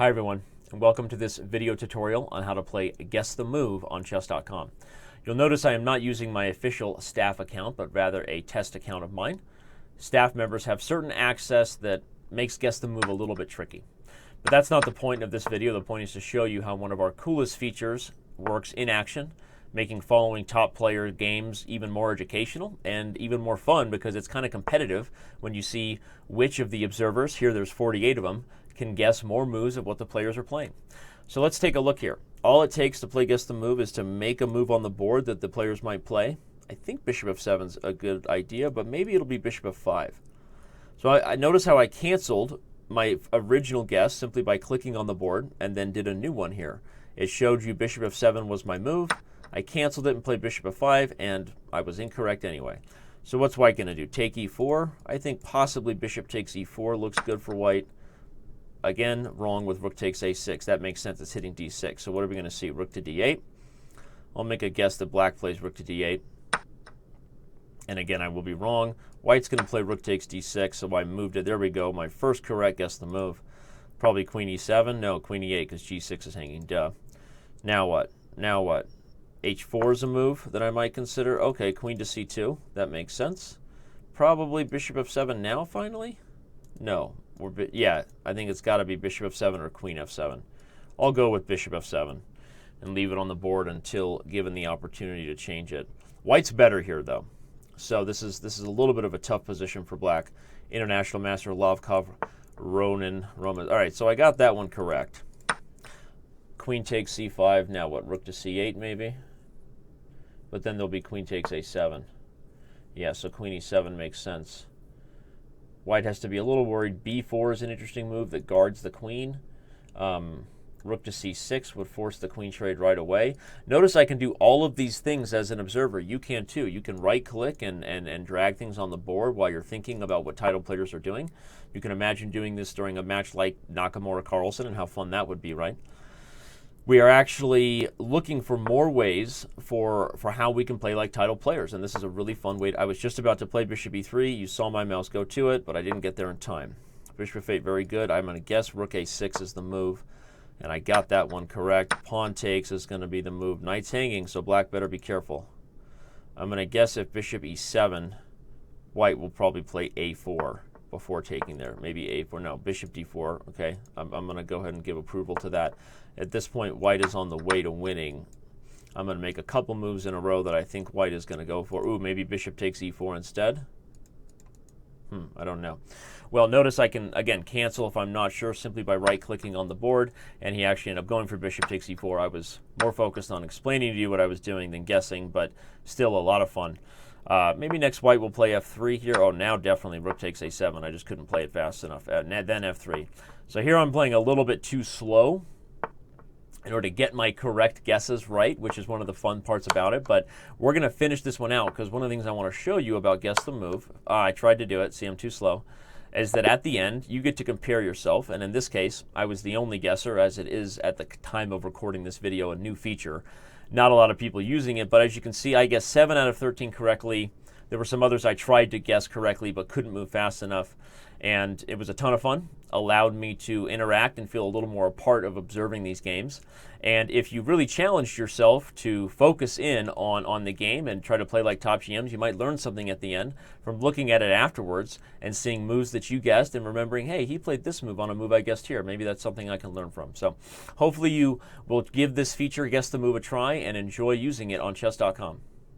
Hi everyone, and welcome to this video tutorial on how to play Guess the Move on Chess.com. You'll notice I am not using my official staff account, but rather a test account of mine. Staff members have certain access that makes Guess the Move a little bit tricky. But that's not the point of this video. The point is to show you how one of our coolest features works in action, making following top player games even more educational and even more fun because it's kind of competitive when you see which of the observers, here there's 48 of them, can guess more moves of what the players are playing. So let's take a look here. All it takes to play Guess the Move is to make a move on the board that the players might play. I think Bishop f7 is a good idea, but maybe it'll be Bishop f5. So I notice how I canceled my original guess simply by clicking on the board and then did a new one here. It showed you Bishop f7 was my move. I canceled it and played Bishop f5, and I was incorrect anyway. So what's White going to do? Take e4? I think possibly Bishop takes e4 looks good for White. Again, wrong with Rook takes a6. That makes sense. It's hitting d6. So what are we going to see? Rook to d8. I'll make a guess that Black plays Rook to d8. And again, I will be wrong. White's going to play Rook takes d6, so I moved it. There we go. My first correct Guess the Move. Probably Queen e7. No, Queen e8 because g6 is hanging. Duh. Now what? Now what? h4 is a move that I might consider. Okay, Queen to c2. That makes sense. Probably Bishop f7 now, finally? No. Yeah, I think it's got to be Bishop f7 or Queen f7. I'll go with Bishop f7 and leave it on the board until given the opportunity to change it. White's better here, though. So this is a little bit of a tough position for Black. International Master Lavkov, Roman. All right, so I got that one correct. Queen takes c5. Now what? Rook to c8 maybe? But then there'll be Queen takes a7. Yeah, so Queen e7 makes sense. White has to be a little worried. b4 is an interesting move that guards the queen. Rook to c6 would force the queen trade right away. Notice I can do all of these things as an observer. You can too. You can right-click and drag things on the board while you're thinking about what title players are doing. You can imagine doing this during a match like Nakamura-Carlsen and how fun that would be, right? We are actually looking for more ways for how we can play like title players, and this is a really fun way. I was just about to play Bishop e3. You saw my mouse go to it, but I didn't get there in time. Bishop f8, very good. I'm going to guess Rook a6 is the move, and I got that one correct. Pawn takes is going to be the move. Knight's hanging, so Black better be careful. I'm going to guess if Bishop e7, White will probably play a4 before taking there. Maybe a4. No, Bishop d4. Okay, I'm going to go ahead and give approval to that. At this point, White is on the way to winning. I'm going to make a couple moves in a row that I think White is going to go for. Ooh, maybe Bishop takes e4 instead. I don't know. Well, notice I can, again, cancel if I'm not sure simply by right-clicking on the board, and he actually ended up going for Bishop takes e4. I was more focused on explaining to you what I was doing than guessing, but still a lot of fun. Maybe next White will play f3 here. Oh, now definitely Rook takes a7. I just couldn't play it fast enough. Then f3. So here I'm playing a little bit too slow in order to get my correct guesses right, which is one of the fun parts about it. But we're going to finish this one out because one of the things I want to show you about Guess the Move, I tried to do it, see I'm too slow, is that at the end you get to compare yourself. And in this case, I was the only guesser, as it is at the time of recording this video, a new feature. Not a lot of people using it, but as you can see, I guessed 7 out of 13 correctly. There were some others I tried to guess correctly but couldn't move fast enough. And it was a ton of fun, allowed me to interact and feel a little more a part of observing these games. And if you really challenged yourself to focus in on the game and try to play like top GMs, you might learn something at the end from looking at it afterwards and seeing moves that you guessed and remembering, hey, he played this move on a move I guessed here. Maybe that's something I can learn from. So hopefully you will give this feature, Guess the Move, a try and enjoy using it on Chess.com.